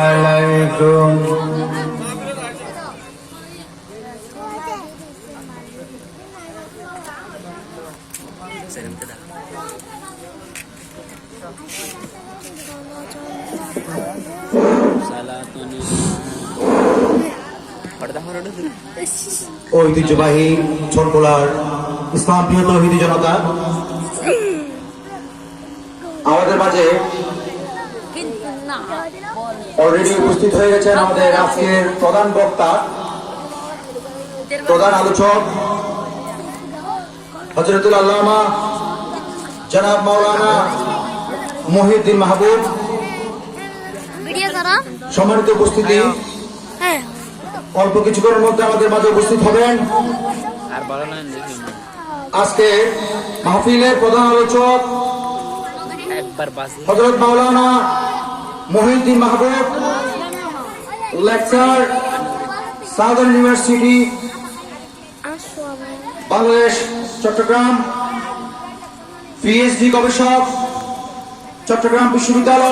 عليكم ঐতিহ্যবাহী ছোটকোলার ইসলাম প্রিয় তৌহিদি জনতা, আমাদের মাঝে অলরেডি উপস্থিত হয়ে গেছেন আমাদের আজকের প্রধান বক্তা, প্রধান আলোচক হযরতুল আল্লামা জনাব মাওলানা মহিউদ্দিন মাহবুব। সম্মানিত উপস্থিতি, অল্প কিছুক্ষণের মধ্যে আমাদের মাঝে উপস্থিত হবেন আজকে মাহফিলের প্রধান আলোচক Hazrat Maulana Mohiuddin Mahbub, lecture, Southern University, Bangladesh, Chittagong, PhD গবেষক, চট্টগ্রাম বিশ্ববিদ্যালয়।